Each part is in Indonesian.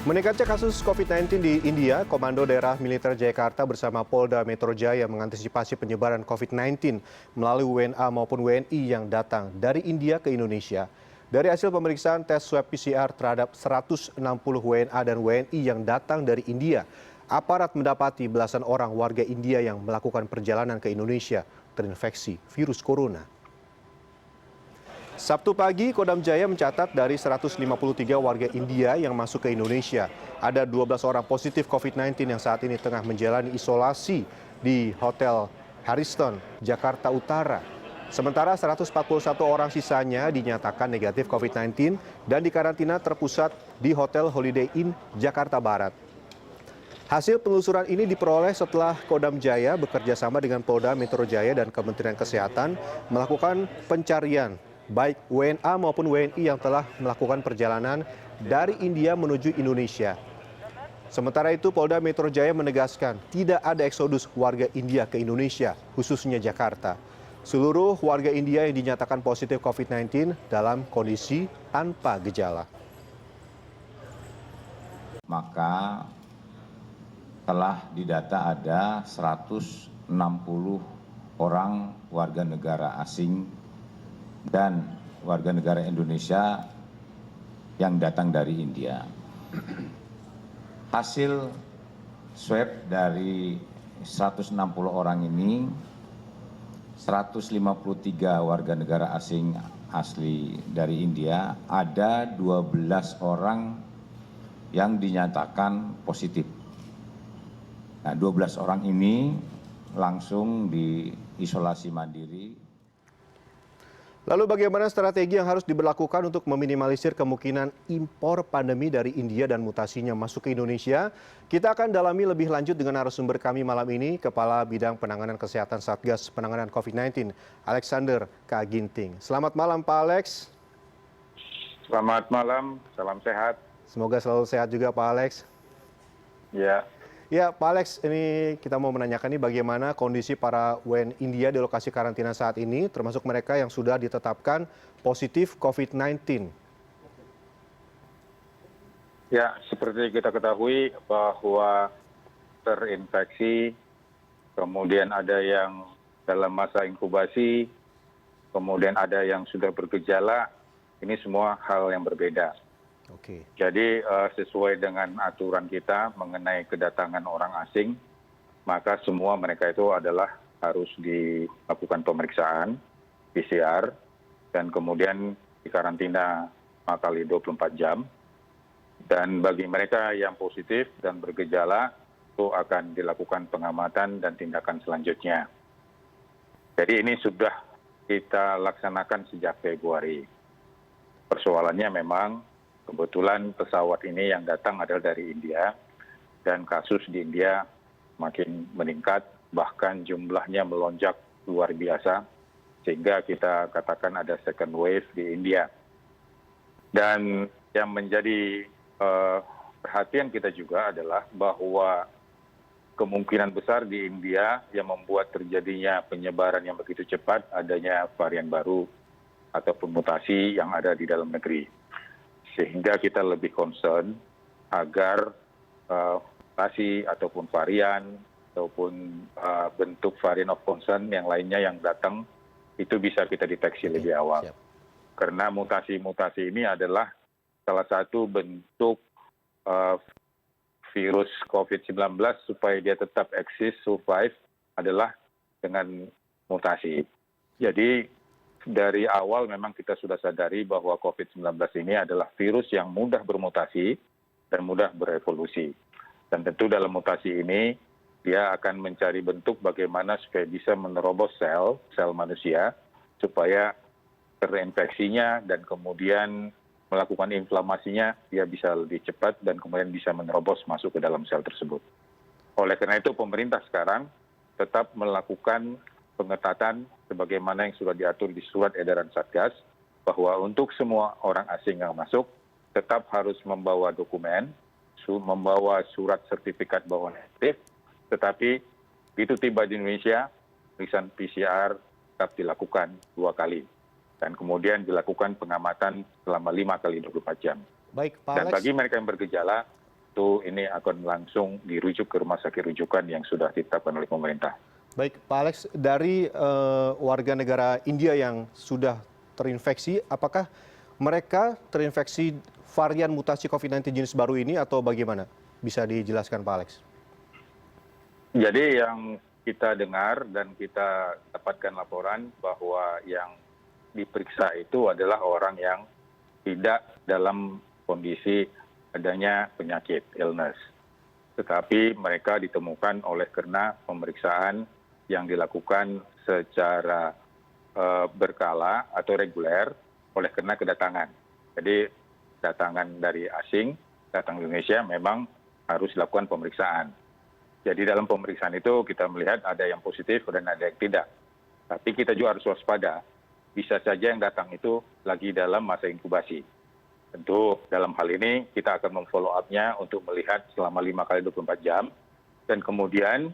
Meningkatnya kasus COVID-19 di India, Komando Daerah Militer Jakarta bersama Polda Metro Jaya mengantisipasi penyebaran COVID-19 melalui WNA maupun WNI yang datang dari India ke Indonesia. Dari hasil pemeriksaan tes swab PCR terhadap 160 WNA dan WNI yang datang dari India, aparat mendapati belasan orang warga India yang melakukan perjalanan ke Indonesia terinfeksi virus corona. Sabtu pagi, Kodam Jaya mencatat dari 153 warga India yang masuk ke Indonesia, ada 12 orang positif COVID-19 yang saat ini tengah menjalani isolasi di Hotel Harrison, Jakarta Utara. Sementara 141 orang sisanya dinyatakan negatif COVID-19 dan dikarantina terpusat di Hotel Holiday Inn, Jakarta Barat. Hasil penelusuran ini diperoleh setelah Kodam Jaya bekerja sama dengan Polda Metro Jaya dan Kementerian Kesehatan melakukan pencarian baik WNA maupun WNI yang telah melakukan perjalanan dari India menuju Indonesia. Sementara itu, Polda Metro Jaya menegaskan tidak ada eksodus warga India ke Indonesia, khususnya Jakarta. Seluruh warga India yang dinyatakan positif COVID-19 dalam kondisi tanpa gejala. Maka telah didata ada 160 orang warga negara asing dan warga negara Indonesia yang datang dari India. Hasil swab dari 160 orang ini, 153 warga negara asing asli dari India, ada 12 orang yang dinyatakan positif. Nah, 12 orang ini langsung diisolasi mandiri. Lalu bagaimana strategi yang harus diberlakukan untuk meminimalisir kemungkinan impor pandemi dari India dan mutasinya masuk ke Indonesia? Kita akan dalami lebih lanjut dengan narasumber kami malam ini, Kepala Bidang Penanganan Kesehatan Satgas Penanganan COVID-19, Alexander K. Ginting. Selamat malam Pak Alex. Selamat malam, salam sehat. Semoga selalu sehat juga Pak Alex. Ya. Ya, Pak Alex, ini kita mau menanyakan nih bagaimana kondisi para WNI India di lokasi karantina saat ini, termasuk mereka yang sudah ditetapkan positif COVID-19. Ya, seperti kita ketahui bahwa terinfeksi, kemudian ada yang dalam masa inkubasi, kemudian ada yang sudah bergejala, ini semua hal yang berbeda. Oke. Jadi sesuai dengan aturan kita mengenai kedatangan orang asing, maka semua mereka itu adalah harus dilakukan pemeriksaan PCR dan kemudian dikarantina 5 kali 24 jam. Dan bagi mereka yang positif dan bergejala itu akan dilakukan pengamatan dan tindakan selanjutnya. Jadi ini sudah kita laksanakan sejak Februari. Persoalannya memang kebetulan pesawat ini yang datang adalah dari India dan kasus di India makin meningkat, bahkan jumlahnya melonjak luar biasa sehingga kita katakan ada second wave di India. Dan yang menjadi perhatian kita juga adalah bahwa kemungkinan besar di India yang membuat terjadinya penyebaran yang begitu cepat adanya varian baru ataupun mutasi yang ada di dalam negeri. Sehingga kita lebih concern agar mutasi ataupun varian ataupun bentuk varian of concern yang lainnya yang datang itu bisa kita deteksi lebih awal. Siap. Karena mutasi-mutasi ini adalah salah satu bentuk virus COVID-19 supaya dia tetap eksis, survive adalah dengan mutasi. Jadi dari awal memang kita sudah sadari bahwa COVID-19 ini adalah virus yang mudah bermutasi dan mudah berevolusi. Dan tentu dalam mutasi ini, dia akan mencari bentuk bagaimana supaya bisa menerobos sel manusia, supaya terinfeksinya dan kemudian melakukan inflamasinya, dia bisa lebih cepat dan kemudian bisa menerobos masuk ke dalam sel tersebut. Oleh karena itu pemerintah sekarang tetap melakukan pengetatan sebagaimana yang sudah diatur di surat edaran Satgas, bahwa untuk semua orang asing yang masuk tetap harus membawa dokumen, membawa surat sertifikat bahwa negatif, tetapi begitu tiba di Indonesia, pemeriksaan PCR tetap dilakukan 2 kali. Dan kemudian dilakukan pengamatan selama 5 kali 24 jam. Baik, Pak Dan Alex. bagi mereka yang bergejala, tentu ini akan langsung dirujuk ke rumah sakit rujukan yang sudah ditetapkan oleh pemerintah. Baik, Pak Alex, dari warga negara India yang sudah terinfeksi, apakah mereka terinfeksi varian mutasi COVID-19 jenis baru ini atau bagaimana? Bisa dijelaskan, Pak Alex? Jadi yang kita dengar dan kita dapatkan laporan bahwa yang diperiksa itu adalah orang yang tidak dalam kondisi adanya penyakit, illness. Tetapi mereka ditemukan oleh karena pemeriksaan yang dilakukan secara berkala atau reguler oleh karena kedatangan. Jadi kedatangan dari asing, datang ke Indonesia memang harus dilakukan pemeriksaan. Jadi dalam pemeriksaan itu kita melihat ada yang positif dan ada yang tidak. Tapi kita juga harus waspada. Bisa saja yang datang itu lagi dalam masa inkubasi. Tentu dalam hal ini kita akan memfollow up-nya untuk melihat selama 5 kali 24 jam. Dan kemudian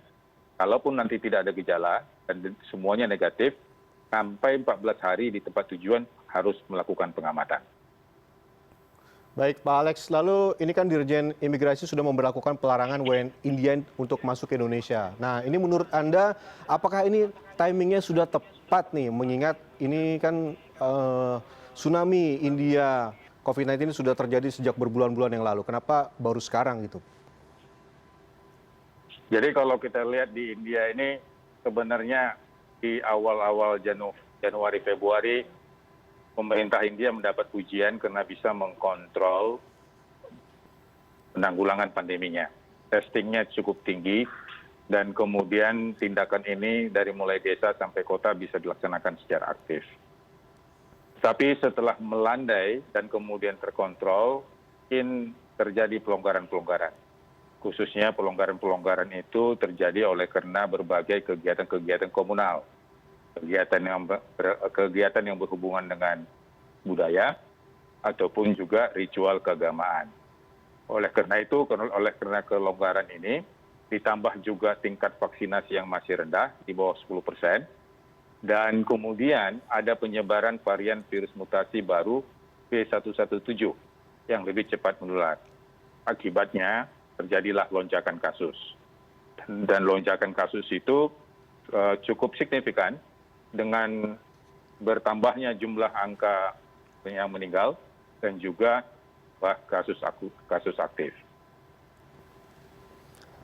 kalaupun nanti tidak ada gejala dan semuanya negatif, sampai 14 hari di tempat tujuan harus melakukan pengamatan. Baik, Pak Alex. Lalu ini kan Dirjen Imigrasi sudah memberlakukan pelarangan WNI India untuk masuk ke Indonesia. Nah, ini menurut Anda, apakah ini timingnya sudah tepat nih? Mengingat ini kan tsunami India COVID-19 ini sudah terjadi sejak berbulan-bulan yang lalu. Kenapa baru sekarang gitu? Jadi kalau kita lihat di India ini sebenarnya di awal-awal Januari Februari pemerintah India mendapat pujian karena bisa mengkontrol penanggulangan pandeminya. Testingnya cukup tinggi dan kemudian tindakan ini dari mulai desa sampai kota bisa dilaksanakan secara aktif. Tapi setelah melandai dan kemudian terkontrol, mungkin terjadi pelonggaran-pelonggaran. Khususnya pelonggaran-pelonggaran itu terjadi oleh karena berbagai kegiatan-kegiatan komunal. Kegiatan yang berhubungan dengan budaya ataupun juga ritual keagamaan. Oleh karena itu, oleh karena kelonggaran ini, ditambah juga tingkat vaksinasi yang masih rendah, di bawah 10%, dan kemudian ada penyebaran varian virus mutasi baru B117 yang lebih cepat menular. Akibatnya terjadilah lonjakan kasus. Dan lonjakan kasus itu cukup signifikan dengan bertambahnya jumlah angka yang meninggal dan juga kasus aktif.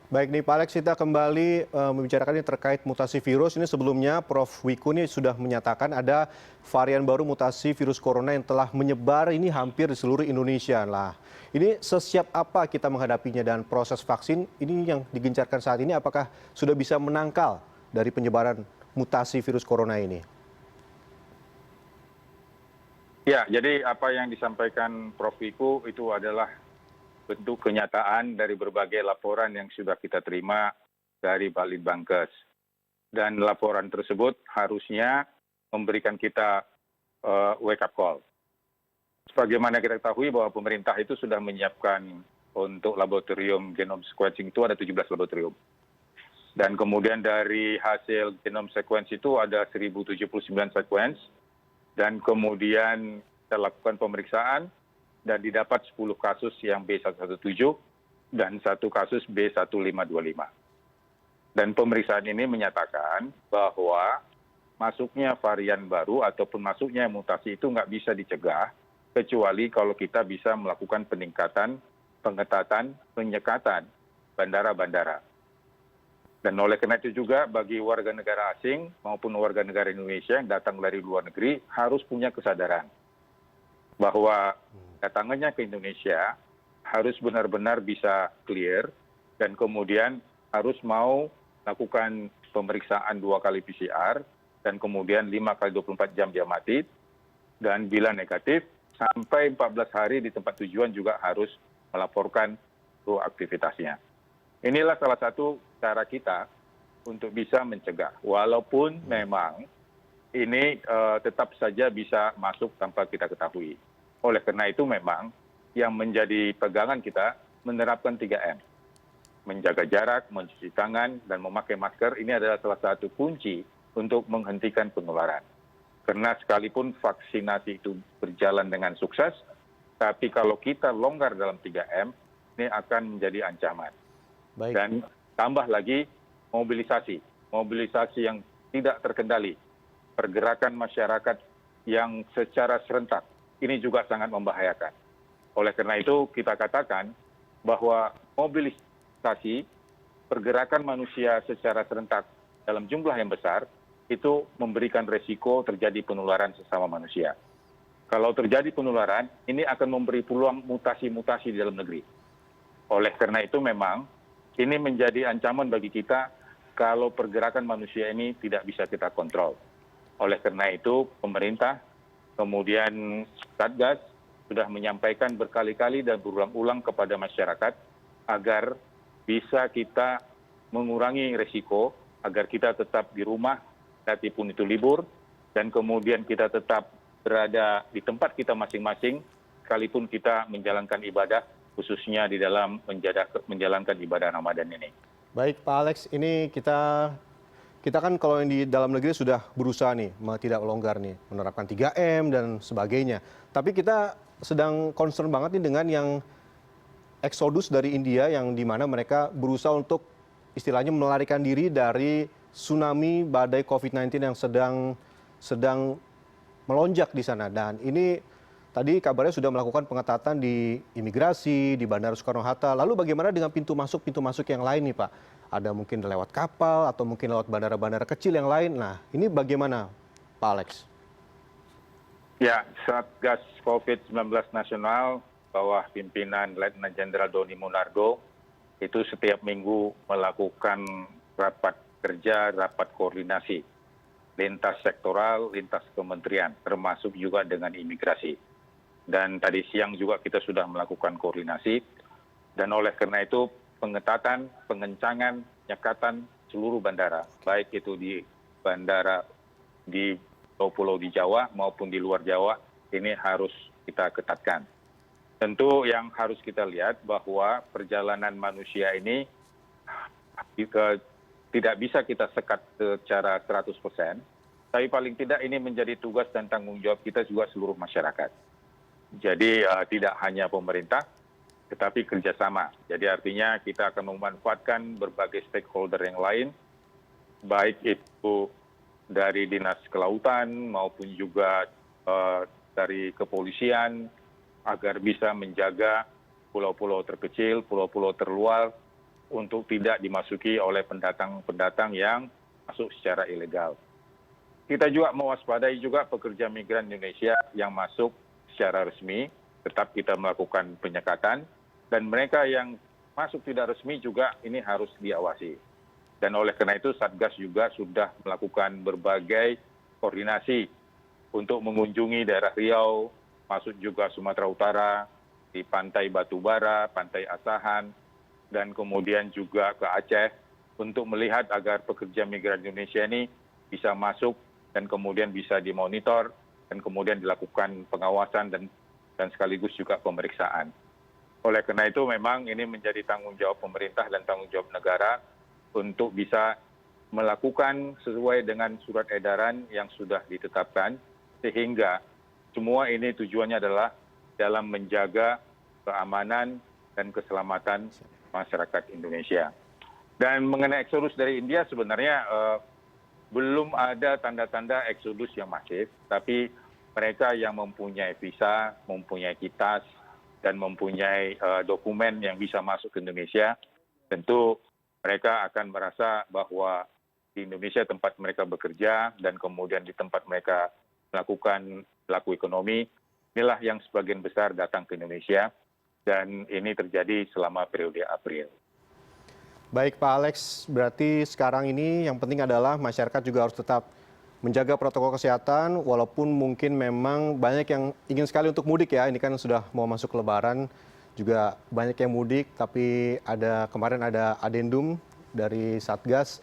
Baik nih Pak Alex, kita kembali membicarakan ini terkait mutasi virus. Ini sebelumnya Prof. Wiku ini sudah menyatakan ada varian baru mutasi virus corona yang telah menyebar ini hampir di seluruh Indonesia. Lah, ini sesiap apa kita menghadapinya dan proses vaksin ini yang digencarkan saat ini apakah sudah bisa menangkal dari penyebaran mutasi virus corona ini? Ya, jadi apa yang disampaikan Prof. Wiku itu adalah bentuk kenyataan dari berbagai laporan yang sudah kita terima dari Balitbangkes. Dan laporan tersebut harusnya memberikan kita wake up call. Sebagaimana kita ketahui bahwa pemerintah itu sudah menyiapkan untuk laboratorium genome sequencing itu ada 17 laboratorium. Dan kemudian dari hasil genome sequence itu ada 1079 sequence. Dan kemudian kita lakukan pemeriksaan dan didapat 10 kasus yang B117 dan 1 kasus B1525. Dan pemeriksaan ini menyatakan bahwa masuknya varian baru ataupun masuknya mutasi itu nggak bisa dicegah kecuali kalau kita bisa melakukan peningkatan, pengetatan, penyekatan bandara-bandara. Dan oleh karena itu juga bagi warga negara asing maupun warga negara Indonesia yang datang dari luar negeri harus punya kesadaran bahwa datangannya ke Indonesia harus benar-benar bisa clear dan kemudian harus mau lakukan pemeriksaan 2 kali PCR dan kemudian 5 kali 24 jam dia mati dan bila negatif sampai 14 hari di tempat tujuan juga harus melaporkan aktivitasnya. Inilah salah satu cara kita untuk bisa mencegah walaupun memang ini tetap saja bisa masuk tanpa kita ketahui. Oleh karena itu memang yang menjadi pegangan kita menerapkan 3M. Menjaga jarak, mencuci tangan, dan memakai masker ini adalah salah satu kunci untuk menghentikan penularan. Karena sekalipun vaksinasi itu berjalan dengan sukses, tapi kalau kita longgar dalam 3M, ini akan menjadi ancaman. Baik. Dan tambah lagi mobilisasi yang tidak terkendali, pergerakan masyarakat yang secara serentak, ini juga sangat membahayakan. Oleh karena itu kita katakan bahwa mobilisasi pergerakan manusia secara serentak dalam jumlah yang besar itu memberikan resiko terjadi penularan sesama manusia. Kalau terjadi penularan, ini akan memberi peluang mutasi-mutasi di dalam negeri. Oleh karena itu memang ini menjadi ancaman bagi kita kalau pergerakan manusia ini tidak bisa kita kontrol. Oleh karena itu pemerintah, kemudian Satgas sudah menyampaikan berkali-kali dan berulang-ulang kepada masyarakat agar bisa kita mengurangi resiko, agar kita tetap di rumah, walaupun itu libur, dan kemudian kita tetap berada di tempat kita masing-masing, sekalipun kita menjalankan ibadah, khususnya di dalam menjalankan ibadah Ramadan ini. Baik Pak Alex, ini kita kan kalau yang di dalam negeri sudah berusaha nih, tidak melonggar nih, menerapkan 3M dan sebagainya. Tapi kita sedang concern banget nih dengan yang eksodus dari India yang di mana mereka berusaha untuk istilahnya melarikan diri dari tsunami badai COVID-19 yang sedang melonjak di sana. Dan ini tadi kabarnya sudah melakukan pengetatan di imigrasi, di Bandara Soekarno-Hatta. Lalu bagaimana dengan pintu masuk yang lain nih Pak? Ada mungkin lewat kapal atau mungkin lewat bandara-bandara kecil yang lain. Nah ini bagaimana Pak Alex? Ya, Satgas COVID-19 Nasional bawah pimpinan Letnan Jenderal Doni Monardo itu setiap minggu melakukan rapat kerja, rapat koordinasi lintas sektoral, lintas kementerian, termasuk juga dengan imigrasi. Dan tadi siang juga kita sudah melakukan koordinasi, dan oleh karena itu pengetatan, pengencangan, penyekatan seluruh bandara, baik itu di bandara di pulau di Jawa maupun di luar Jawa, ini harus kita ketatkan. Tentu yang harus kita lihat bahwa perjalanan manusia ini tidak bisa kita sekat secara 100%, tapi paling tidak ini menjadi tugas dan tanggung jawab kita juga seluruh masyarakat. Jadi tidak hanya pemerintah, tetapi kerjasama. Jadi artinya kita akan memanfaatkan berbagai stakeholder yang lain, baik itu dari Dinas Kelautan maupun juga dari kepolisian, agar bisa menjaga pulau-pulau terkecil, pulau-pulau terluar, untuk tidak dimasuki oleh pendatang-pendatang yang masuk secara ilegal. Kita juga mewaspadai juga pekerja migran Indonesia yang masuk secara resmi, tetap kita melakukan penyekatan, dan mereka yang masuk tidak resmi juga ini harus diawasi. Dan oleh karena itu Satgas juga sudah melakukan berbagai koordinasi untuk mengunjungi daerah Riau, masuk juga Sumatera Utara, di Pantai Batubara, Pantai Asahan, dan kemudian juga ke Aceh untuk melihat agar pekerja migran Indonesia ini bisa masuk dan kemudian bisa dimonitor dan kemudian dilakukan pengawasan dan sekaligus juga pemeriksaan. Oleh karena itu memang ini menjadi tanggung jawab pemerintah dan tanggung jawab negara untuk bisa melakukan sesuai dengan surat edaran yang sudah ditetapkan, sehingga semua ini tujuannya adalah dalam menjaga keamanan dan keselamatan masyarakat Indonesia. Dan mengenai eksodus dari India sebenarnya belum ada tanda-tanda eksodus yang masif, tapi mereka yang mempunyai visa, mempunyai kitas, dan mempunyai dokumen yang bisa masuk ke Indonesia, tentu mereka akan merasa bahwa di Indonesia tempat mereka bekerja dan kemudian di tempat mereka melakukan pelaku ekonomi, inilah yang sebagian besar datang ke Indonesia. Dan ini terjadi selama periode April. Baik Pak Alex, berarti sekarang ini yang penting adalah masyarakat juga harus tetap menjaga protokol kesehatan, walaupun mungkin memang banyak yang ingin sekali untuk mudik ya, ini kan sudah mau masuk Lebaran, juga banyak yang mudik, tapi kemarin ada adendum dari Satgas,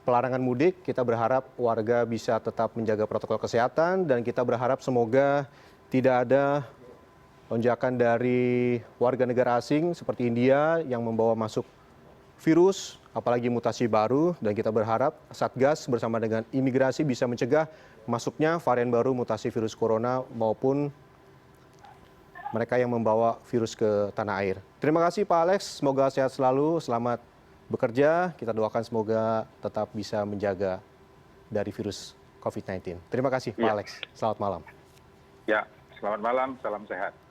pelarangan mudik. Kita berharap warga bisa tetap menjaga protokol kesehatan, dan kita berharap semoga tidak ada lonjakan dari warga negara asing seperti India yang membawa masuk virus, apalagi mutasi baru, dan kita berharap Satgas bersama dengan imigrasi bisa mencegah masuknya varian baru mutasi virus corona maupun mereka yang membawa virus ke tanah air. Terima kasih Pak Alex, semoga sehat selalu, selamat bekerja. Kita doakan semoga tetap bisa menjaga dari virus COVID-19. Terima kasih Pak Alex, selamat malam. Ya, selamat malam, salam sehat.